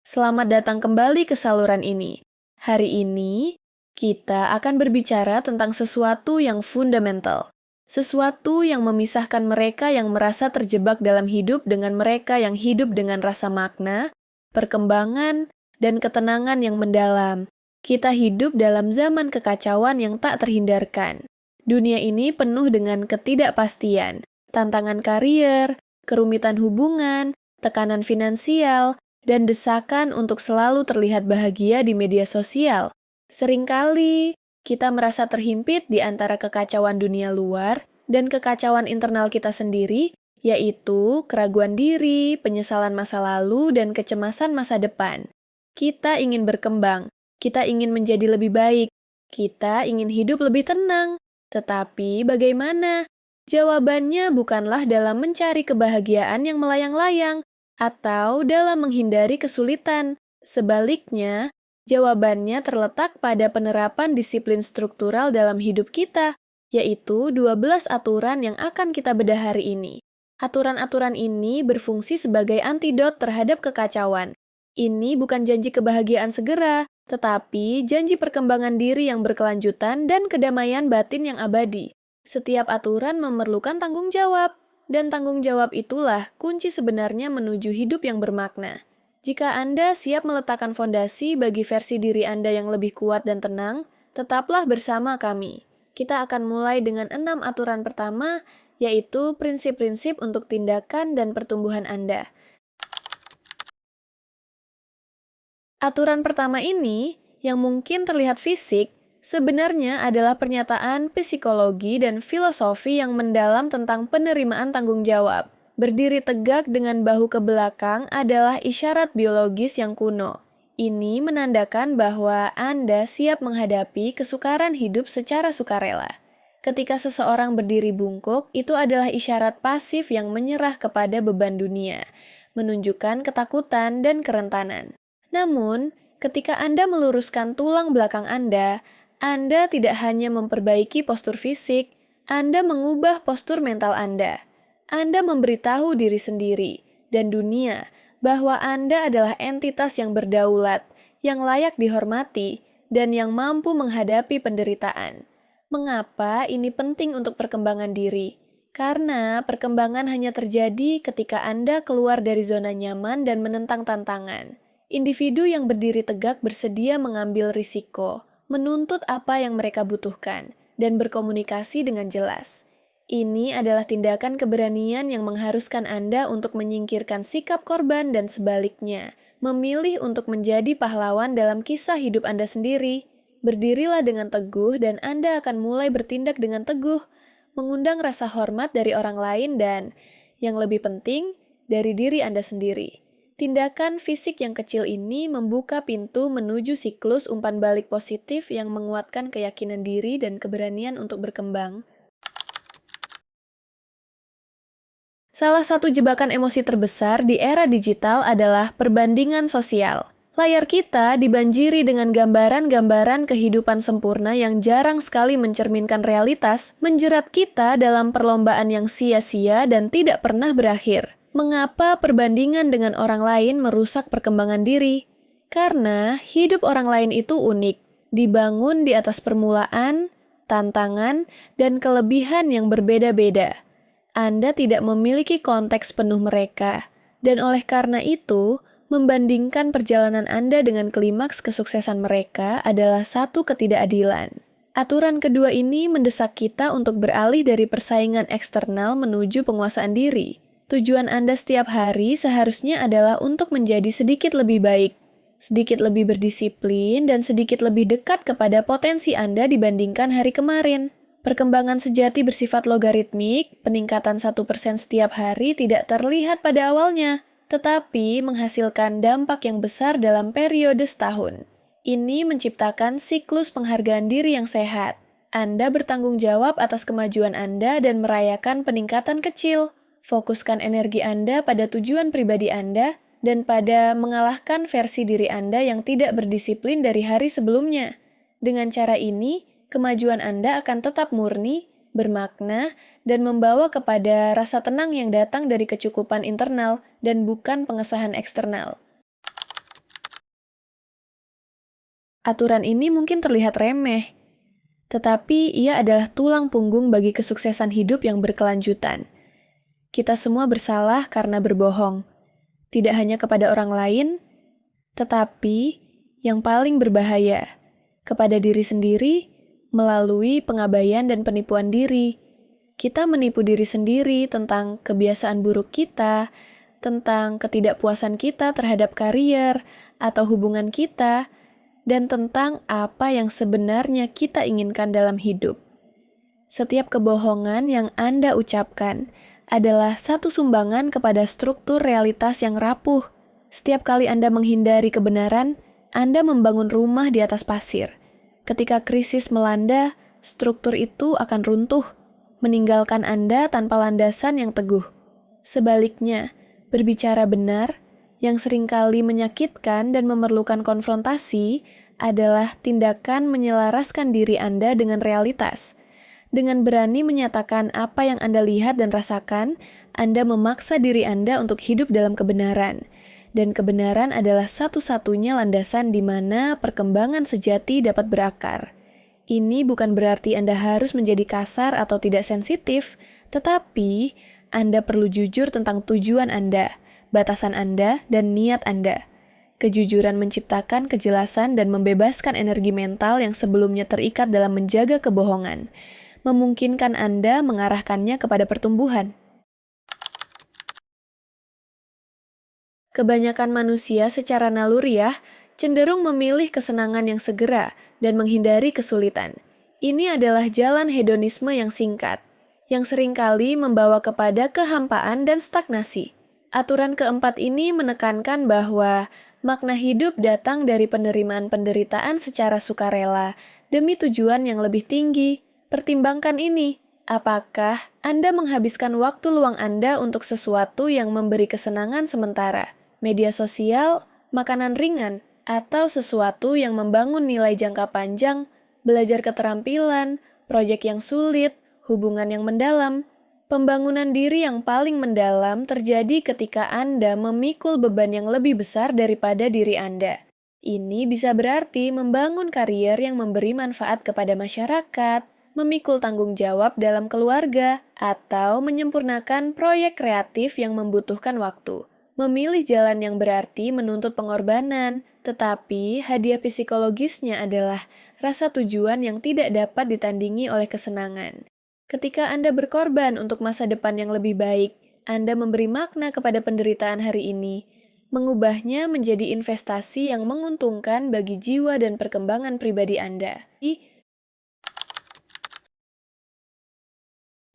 Selamat datang kembali ke saluran ini. Hari ini, kita akan berbicara tentang sesuatu yang fundamental. Sesuatu yang memisahkan mereka yang merasa terjebak dalam hidup dengan mereka yang hidup dengan rasa makna, perkembangan, dan ketenangan yang mendalam. Kita hidup dalam zaman kekacauan yang tak terhindarkan. Dunia ini penuh dengan ketidakpastian, tantangan karier, kerumitan hubungan, tekanan finansial, dan desakan untuk selalu terlihat bahagia di media sosial. Seringkali kita merasa terhimpit di antara kekacauan dunia luar dan kekacauan internal kita sendiri, yaitu keraguan diri, penyesalan masa lalu, dan kecemasan masa depan. Kita ingin berkembang, kita ingin menjadi lebih baik, kita ingin hidup lebih tenang. Tetapi bagaimana? Jawabannya bukanlah dalam mencari kebahagiaan yang melayang-layang, atau dalam menghindari kesulitan. Sebaliknya, jawabannya terletak pada penerapan disiplin struktural dalam hidup kita, yaitu 12 aturan yang akan kita bedah hari ini. Aturan-aturan ini berfungsi sebagai antidot terhadap kekacauan. Ini bukan janji kebahagiaan segera, tetapi janji perkembangan diri yang berkelanjutan dan kedamaian batin yang abadi. Setiap aturan memerlukan tanggung jawab. Dan tanggung jawab itulah kunci sebenarnya menuju hidup yang bermakna. Jika Anda siap meletakkan fondasi bagi versi diri Anda yang lebih kuat dan tenang, tetaplah bersama kami. Kita akan mulai dengan 6 aturan pertama, yaitu prinsip-prinsip untuk tindakan dan pertumbuhan Anda. Aturan pertama ini, yang mungkin terlihat fisik, sebenarnya adalah pernyataan psikologi dan filosofi yang mendalam tentang penerimaan tanggung jawab. Berdiri tegak dengan bahu ke belakang adalah isyarat biologis yang kuno. Ini menandakan bahwa Anda siap menghadapi kesukaran hidup secara sukarela. Ketika seseorang berdiri bungkuk, itu adalah isyarat pasif yang menyerah kepada beban dunia, menunjukkan ketakutan dan kerentanan. Namun, ketika Anda meluruskan tulang belakang Anda tidak hanya memperbaiki postur fisik, Anda mengubah postur mental Anda. Anda memberitahu diri sendiri dan dunia bahwa Anda adalah entitas yang berdaulat, yang layak dihormati, dan yang mampu menghadapi penderitaan. Mengapa ini penting untuk perkembangan diri? Karena perkembangan hanya terjadi ketika Anda keluar dari zona nyaman dan menentang tantangan. Individu yang berdiri tegak bersedia mengambil risiko, menuntut apa yang mereka butuhkan, dan berkomunikasi dengan jelas. Ini adalah tindakan keberanian yang mengharuskan Anda untuk menyingkirkan sikap korban dan sebaliknya, memilih untuk menjadi pahlawan dalam kisah hidup Anda sendiri. Berdirilah dengan teguh dan Anda akan mulai bertindak dengan teguh, mengundang rasa hormat dari orang lain dan, yang lebih penting, dari diri Anda sendiri. Tindakan fisik yang kecil ini membuka pintu menuju siklus umpan balik positif yang menguatkan keyakinan diri dan keberanian untuk berkembang. Salah satu jebakan emosi terbesar di era digital adalah perbandingan sosial. Layar kita dibanjiri dengan gambaran-gambaran kehidupan sempurna yang jarang sekali mencerminkan realitas, menjerat kita dalam perlombaan yang sia-sia dan tidak pernah berakhir. Mengapa perbandingan dengan orang lain merusak perkembangan diri? Karena hidup orang lain itu unik, dibangun di atas permulaan, tantangan, dan kelebihan yang berbeda-beda. Anda tidak memiliki konteks penuh mereka, dan oleh karena itu, membandingkan perjalanan Anda dengan klimaks kesuksesan mereka adalah satu ketidakadilan. Aturan kedua ini mendesak kita untuk beralih dari persaingan eksternal menuju penguasaan diri. Tujuan Anda setiap hari seharusnya adalah untuk menjadi sedikit lebih baik, sedikit lebih berdisiplin, dan sedikit lebih dekat kepada potensi Anda dibandingkan hari kemarin. Perkembangan sejati bersifat logaritmik, peningkatan 1% setiap hari tidak terlihat pada awalnya, tetapi menghasilkan dampak yang besar dalam periode setahun. Ini menciptakan siklus penghargaan diri yang sehat. Anda bertanggung jawab atas kemajuan Anda dan merayakan peningkatan kecil. Fokuskan energi Anda pada tujuan pribadi Anda dan pada mengalahkan versi diri Anda yang tidak berdisiplin dari hari sebelumnya. Dengan cara ini, kemajuan Anda akan tetap murni, bermakna, dan membawa kepada rasa tenang yang datang dari kecukupan internal dan bukan pengesahan eksternal. Aturan ini mungkin terlihat remeh, tetapi ia adalah tulang punggung bagi kesuksesan hidup yang berkelanjutan. Kita semua bersalah karena berbohong, tidak hanya kepada orang lain, tetapi yang paling berbahaya, kepada diri sendiri melalui pengabaian dan penipuan diri. Kita menipu diri sendiri tentang kebiasaan buruk kita, tentang ketidakpuasan kita terhadap karier atau hubungan kita, dan tentang apa yang sebenarnya kita inginkan dalam hidup. Setiap kebohongan yang Anda ucapkan adalah satu sumbangan kepada struktur realitas yang rapuh. Setiap kali Anda menghindari kebenaran, Anda membangun rumah di atas pasir. Ketika krisis melanda, struktur itu akan runtuh, meninggalkan Anda tanpa landasan yang teguh. Sebaliknya, berbicara benar yang seringkali menyakitkan dan memerlukan konfrontasi adalah tindakan menyelaraskan diri Anda dengan realitas. Dengan berani menyatakan apa yang Anda lihat dan rasakan, Anda memaksa diri Anda untuk hidup dalam kebenaran. Dan kebenaran adalah satu-satunya landasan di mana perkembangan sejati dapat berakar. Ini bukan berarti Anda harus menjadi kasar atau tidak sensitif, tetapi Anda perlu jujur tentang tujuan Anda, batasan Anda, dan niat Anda. Kejujuran menciptakan kejelasan dan membebaskan energi mental yang sebelumnya terikat dalam menjaga kebohongan, memungkinkan Anda mengarahkannya kepada pertumbuhan. Kebanyakan manusia secara naluriah cenderung memilih kesenangan yang segera dan menghindari kesulitan. Ini adalah jalan hedonisme yang singkat, yang seringkali membawa kepada kehampaan dan stagnasi. Aturan keempat ini menekankan bahwa makna hidup datang dari penerimaan penderitaan secara sukarela demi tujuan yang lebih tinggi. Pertimbangkan ini. Apakah Anda menghabiskan waktu luang Anda untuk sesuatu yang memberi kesenangan sementara, media sosial, makanan ringan, atau sesuatu yang membangun nilai jangka panjang, belajar keterampilan, proyek yang sulit, hubungan yang mendalam? Pembangunan diri yang paling mendalam terjadi ketika Anda memikul beban yang lebih besar daripada diri Anda. Ini bisa berarti membangun karier yang memberi manfaat kepada masyarakat, memikul tanggung jawab dalam keluarga, atau menyempurnakan proyek kreatif yang membutuhkan waktu. Memilih jalan yang berarti menuntut pengorbanan, tetapi hadiah psikologisnya adalah rasa tujuan yang tidak dapat ditandingi oleh kesenangan. Ketika Anda berkorban untuk masa depan yang lebih baik, Anda memberi makna kepada penderitaan hari ini, mengubahnya menjadi investasi yang menguntungkan bagi jiwa dan perkembangan pribadi Anda.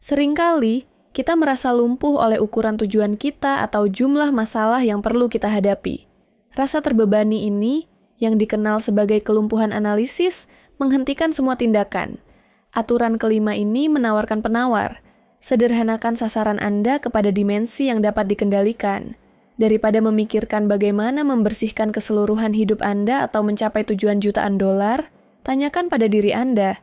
Seringkali, kita merasa lumpuh oleh ukuran tujuan kita atau jumlah masalah yang perlu kita hadapi. Rasa terbebani ini, yang dikenal sebagai kelumpuhan analisis, menghentikan semua tindakan. Aturan kelima ini menawarkan penawar. Sederhanakan sasaran Anda kepada dimensi yang dapat dikendalikan. Daripada memikirkan bagaimana membersihkan keseluruhan hidup Anda atau mencapai tujuan jutaan dolar, tanyakan pada diri Anda,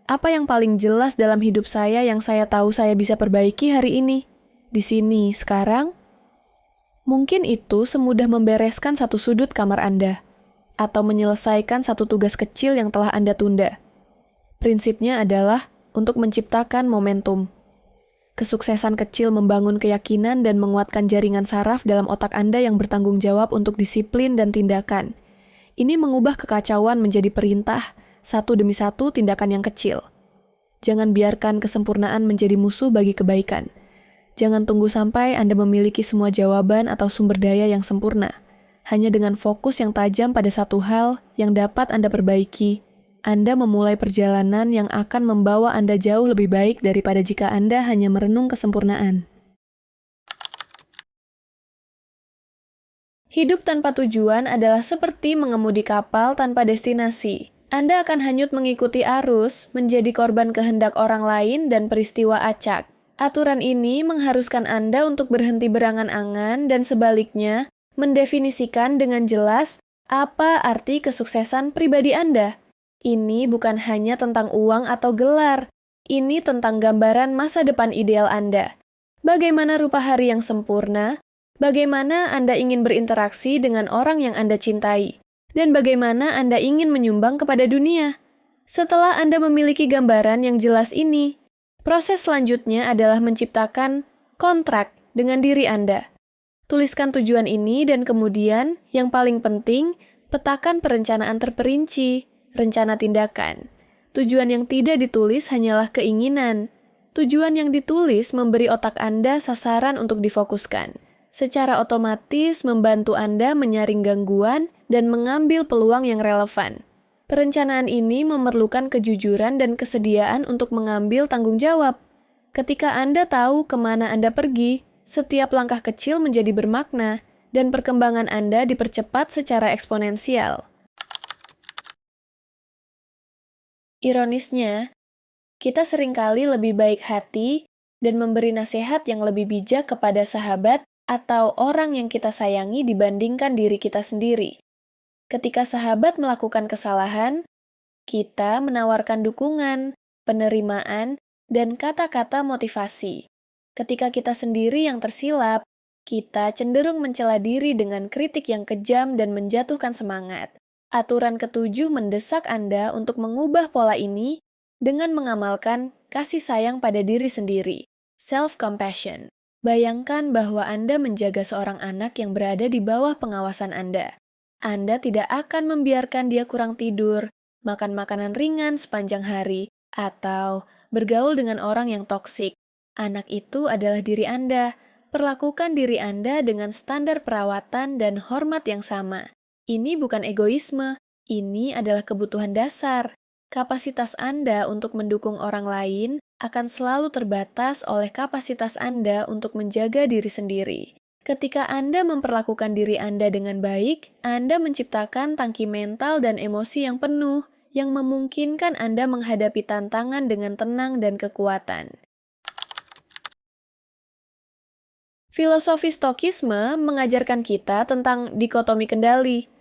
apa yang paling jelas dalam hidup saya yang saya tahu saya bisa perbaiki hari ini? Di sini, sekarang? Mungkin itu semudah membereskan satu sudut kamar Anda, atau menyelesaikan satu tugas kecil yang telah Anda tunda. Prinsipnya adalah untuk menciptakan momentum. Kesuksesan kecil membangun keyakinan dan menguatkan jaringan saraf dalam otak Anda yang bertanggung jawab untuk disiplin dan tindakan. Ini mengubah kekacauan menjadi perintah, satu demi satu tindakan yang kecil. Jangan biarkan kesempurnaan menjadi musuh bagi kebaikan. Jangan tunggu sampai Anda memiliki semua jawaban atau sumber daya yang sempurna. Hanya dengan fokus yang tajam pada satu hal yang dapat Anda perbaiki, Anda memulai perjalanan yang akan membawa Anda jauh lebih baik daripada jika Anda hanya merenung kesempurnaan. Hidup tanpa tujuan adalah seperti mengemudi kapal tanpa destinasi. Anda akan hanyut mengikuti arus, menjadi korban kehendak orang lain dan peristiwa acak. Aturan ini mengharuskan Anda untuk berhenti berangan-angan dan sebaliknya, mendefinisikan dengan jelas apa arti kesuksesan pribadi Anda. Ini bukan hanya tentang uang atau gelar, ini tentang gambaran masa depan ideal Anda. Bagaimana rupa hari yang sempurna? Bagaimana Anda ingin berinteraksi dengan orang yang Anda cintai? dan bagaimana Anda ingin menyumbang kepada dunia. Setelah Anda memiliki gambaran yang jelas ini, proses selanjutnya adalah menciptakan kontrak dengan diri Anda. Tuliskan tujuan ini dan kemudian, yang paling penting, petakan perencanaan terperinci, rencana tindakan. Tujuan yang tidak ditulis hanyalah keinginan. Tujuan yang ditulis memberi otak Anda sasaran untuk difokuskan. Secara otomatis membantu Anda menyaring gangguan dan mengambil peluang yang relevan. Perencanaan ini memerlukan kejujuran dan kesediaan untuk mengambil tanggung jawab. Ketika Anda tahu kemana Anda pergi, setiap langkah kecil menjadi bermakna, dan perkembangan Anda dipercepat secara eksponensial. Ironisnya, kita seringkali lebih baik hati dan memberi nasihat yang lebih bijak kepada sahabat atau orang yang kita sayangi dibandingkan diri kita sendiri. Ketika sahabat melakukan kesalahan, kita menawarkan dukungan, penerimaan, dan kata-kata motivasi. Ketika kita sendiri yang tersilap, kita cenderung mencela diri dengan kritik yang kejam dan menjatuhkan semangat. Aturan ketujuh mendesak Anda untuk mengubah pola ini dengan mengamalkan kasih sayang pada diri sendiri, self-compassion. Bayangkan bahwa Anda menjaga seorang anak yang berada di bawah pengawasan Anda. Anda tidak akan membiarkan dia kurang tidur, makan makanan ringan sepanjang hari, atau bergaul dengan orang yang toksik. Anak itu adalah diri Anda. Perlakukan diri Anda dengan standar perawatan dan hormat yang sama. Ini bukan egoisme, ini adalah kebutuhan dasar. Kapasitas Anda untuk mendukung orang lain akan selalu terbatas oleh kapasitas Anda untuk menjaga diri sendiri. Ketika Anda memperlakukan diri Anda dengan baik, Anda menciptakan tangki mental dan emosi yang penuh, yang memungkinkan Anda menghadapi tantangan dengan tenang dan kekuatan. Filosofi Stokisme mengajarkan kita tentang dikotomi kendali,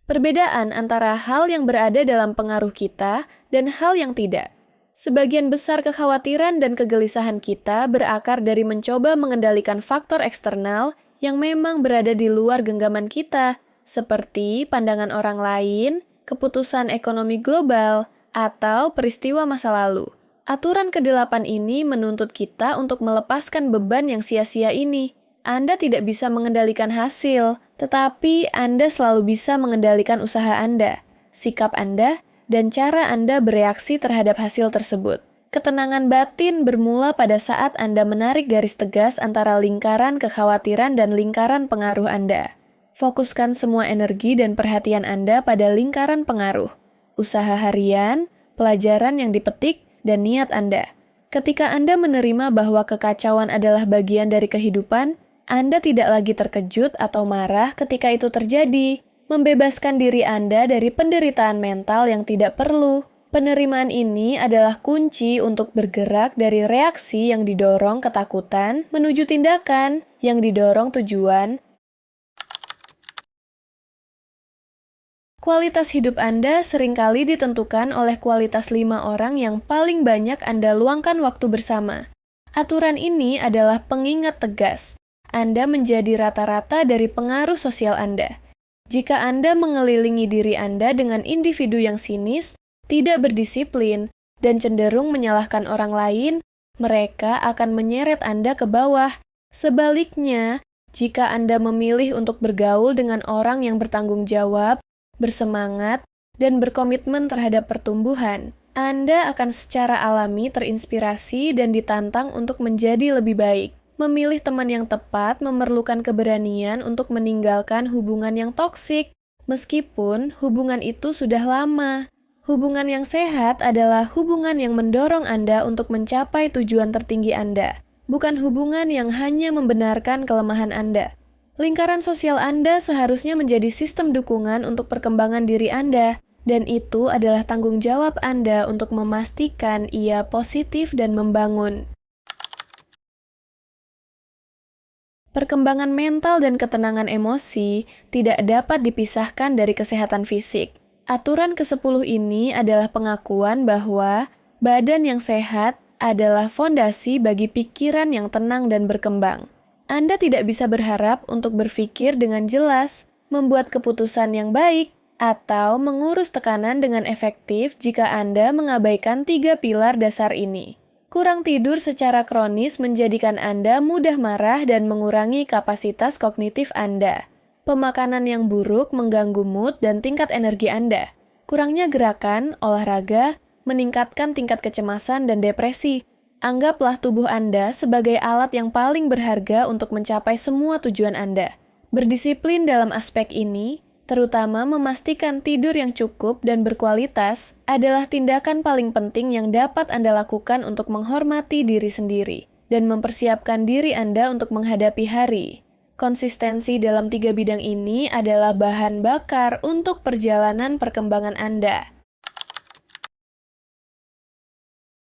perbedaan antara hal yang berada dalam pengaruh kita dan hal yang tidak. Sebagian besar kekhawatiran dan kegelisahan kita berakar dari mencoba mengendalikan faktor eksternal yang memang berada di luar genggaman kita, seperti pandangan orang lain, keputusan ekonomi global, atau peristiwa masa lalu. Aturan ke-8 ini menuntut kita untuk melepaskan beban yang sia-sia ini. Anda tidak bisa mengendalikan hasil, tetapi Anda selalu bisa mengendalikan usaha Anda, sikap Anda, dan cara Anda bereaksi terhadap hasil tersebut. Ketenangan batin bermula pada saat Anda menarik garis tegas antara lingkaran kekhawatiran dan lingkaran pengaruh Anda. Fokuskan semua energi dan perhatian Anda pada lingkaran pengaruh, usaha harian, pelajaran yang dipetik, dan niat Anda. Ketika Anda menerima bahwa kekacauan adalah bagian dari kehidupan, Anda tidak lagi terkejut atau marah ketika itu terjadi, membebaskan diri Anda dari penderitaan mental yang tidak perlu. Penerimaan ini adalah kunci untuk bergerak dari reaksi yang didorong ketakutan menuju tindakan yang didorong tujuan. Kualitas hidup Anda seringkali ditentukan oleh kualitas 5 orang yang paling banyak Anda luangkan waktu bersama. Aturan ini adalah pengingat tegas. Anda menjadi rata-rata dari pengaruh sosial Anda. Jika Anda mengelilingi diri Anda dengan individu yang sinis, tidak berdisiplin, dan cenderung menyalahkan orang lain, mereka akan menyeret Anda ke bawah. Sebaliknya, jika Anda memilih untuk bergaul dengan orang yang bertanggung jawab, bersemangat, dan berkomitmen terhadap pertumbuhan, Anda akan secara alami terinspirasi dan ditantang untuk menjadi lebih baik. Memilih teman yang tepat memerlukan keberanian untuk meninggalkan hubungan yang toksik, meskipun hubungan itu sudah lama. Hubungan yang sehat adalah hubungan yang mendorong Anda untuk mencapai tujuan tertinggi Anda, bukan hubungan yang hanya membenarkan kelemahan Anda. Lingkaran sosial Anda seharusnya menjadi sistem dukungan untuk perkembangan diri Anda, dan itu adalah tanggung jawab Anda untuk memastikan ia positif dan membangun. Perkembangan mental dan ketenangan emosi tidak dapat dipisahkan dari kesehatan fisik. Aturan ke-10 ini adalah pengakuan bahwa badan yang sehat adalah fondasi bagi pikiran yang tenang dan berkembang. Anda tidak bisa berharap untuk berpikir dengan jelas, membuat keputusan yang baik, atau mengurus tekanan dengan efektif jika Anda mengabaikan 3 pilar dasar ini. Kurang tidur secara kronis menjadikan Anda mudah marah dan mengurangi kapasitas kognitif Anda. Pemakanan yang buruk mengganggu mood dan tingkat energi Anda. Kurangnya gerakan, olahraga, meningkatkan tingkat kecemasan dan depresi. Anggaplah tubuh Anda sebagai alat yang paling berharga untuk mencapai semua tujuan Anda. Berdisiplin dalam aspek ini, terutama memastikan tidur yang cukup dan berkualitas, adalah tindakan paling penting yang dapat Anda lakukan untuk menghormati diri sendiri dan mempersiapkan diri Anda untuk menghadapi hari. Konsistensi dalam 3 bidang ini adalah bahan bakar untuk perjalanan perkembangan Anda.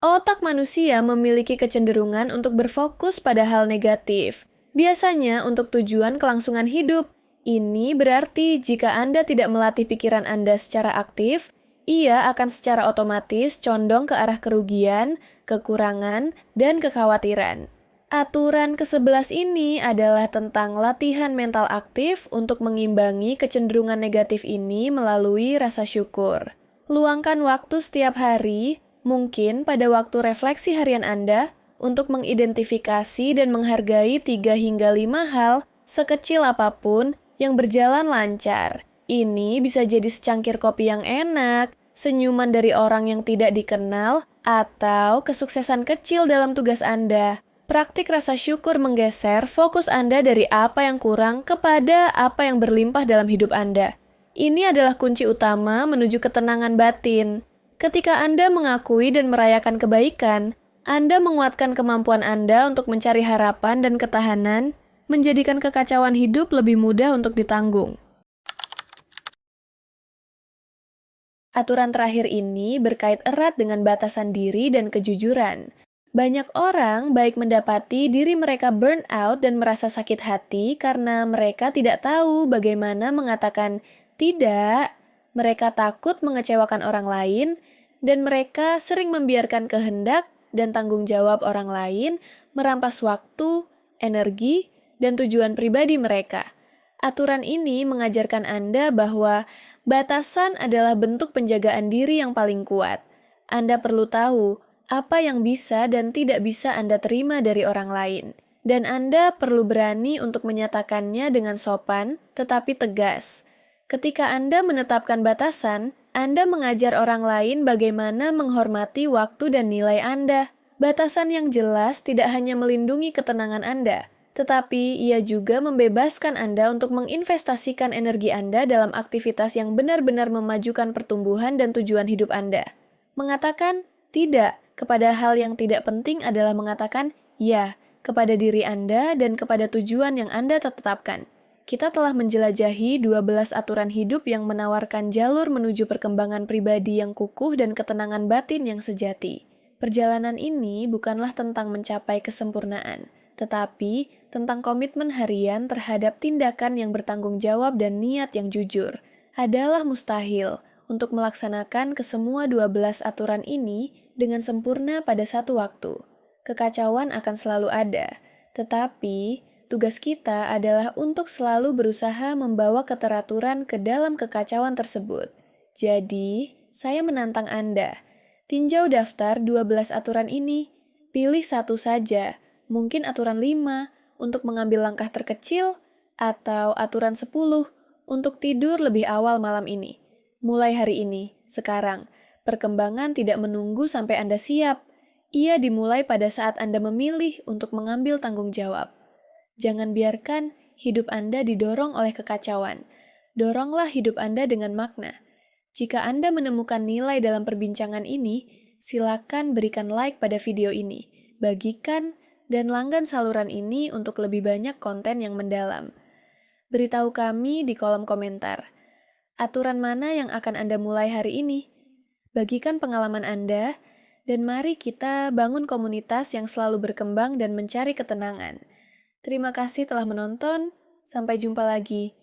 Otak manusia memiliki kecenderungan untuk berfokus pada hal negatif, biasanya untuk tujuan kelangsungan hidup. Ini berarti jika Anda tidak melatih pikiran Anda secara aktif, ia akan secara otomatis condong ke arah kerugian, kekurangan, dan kekhawatiran. Aturan ke-11 ini adalah tentang latihan mental aktif untuk mengimbangi kecenderungan negatif ini melalui rasa syukur. Luangkan waktu setiap hari, mungkin pada waktu refleksi harian Anda, untuk mengidentifikasi dan menghargai 3 hingga 5 hal, sekecil apapun, yang berjalan lancar. Ini bisa jadi secangkir kopi yang enak, senyuman dari orang yang tidak dikenal, atau kesuksesan kecil dalam tugas Anda. Praktik rasa syukur menggeser fokus Anda dari apa yang kurang kepada apa yang berlimpah dalam hidup Anda. Ini adalah kunci utama menuju ketenangan batin. Ketika Anda mengakui dan merayakan kebaikan, Anda menguatkan kemampuan Anda untuk mencari harapan dan ketahanan, menjadikan kekacauan hidup lebih mudah untuk ditanggung. Aturan terakhir ini berkait erat dengan batasan diri dan kejujuran. Banyak orang baik mendapati diri mereka burn out dan merasa sakit hati karena mereka tidak tahu bagaimana mengatakan tidak. Mereka takut mengecewakan orang lain, dan mereka sering membiarkan kehendak dan tanggung jawab orang lain merampas waktu, energi, dan tujuan pribadi mereka. Aturan ini mengajarkan Anda bahwa batasan adalah bentuk penjagaan diri yang paling kuat. Anda perlu tahu apa yang bisa dan tidak bisa Anda terima dari orang lain. Dan Anda perlu berani untuk menyatakannya dengan sopan, tetapi tegas. Ketika Anda menetapkan batasan, Anda mengajar orang lain bagaimana menghormati waktu dan nilai Anda. Batasan yang jelas tidak hanya melindungi ketenangan Anda, tetapi ia juga membebaskan Anda untuk menginvestasikan energi Anda dalam aktivitas yang benar-benar memajukan pertumbuhan dan tujuan hidup Anda. Mengatakan tidak kepada hal yang tidak penting adalah mengatakan ya kepada diri Anda dan kepada tujuan yang Anda tetapkan. Kita telah menjelajahi 12 aturan hidup yang menawarkan jalur menuju perkembangan pribadi yang kukuh dan ketenangan batin yang sejati. Perjalanan ini bukanlah tentang mencapai kesempurnaan, tetapi tentang komitmen harian terhadap tindakan yang bertanggung jawab dan niat yang jujur. Adalah mustahil untuk melaksanakan kesemua 12 aturan ini dengan sempurna pada satu waktu. Kekacauan akan selalu ada, tetapi tugas kita adalah untuk selalu berusaha membawa keteraturan ke dalam kekacauan tersebut. Jadi, saya menantang Anda. Tinjau daftar 12 aturan ini. Pilih satu saja, mungkin aturan 5 untuk mengambil langkah terkecil, atau aturan 10 untuk tidur lebih awal malam ini. Mulai hari ini, sekarang, perkembangan tidak menunggu sampai Anda siap. Ia dimulai pada saat Anda memilih untuk mengambil tanggung jawab. Jangan biarkan hidup Anda didorong oleh kekacauan. Doronglah hidup Anda dengan makna. Jika Anda menemukan nilai dalam perbincangan ini, silakan berikan like pada video ini, bagikan, dan langgan saluran ini untuk lebih banyak konten yang mendalam. Beritahu kami di kolom komentar. Aturan mana yang akan Anda mulai hari ini? Bagikan pengalaman Anda, dan mari kita bangun komunitas yang selalu berkembang dan mencari ketenangan. Terima kasih telah menonton, sampai jumpa lagi.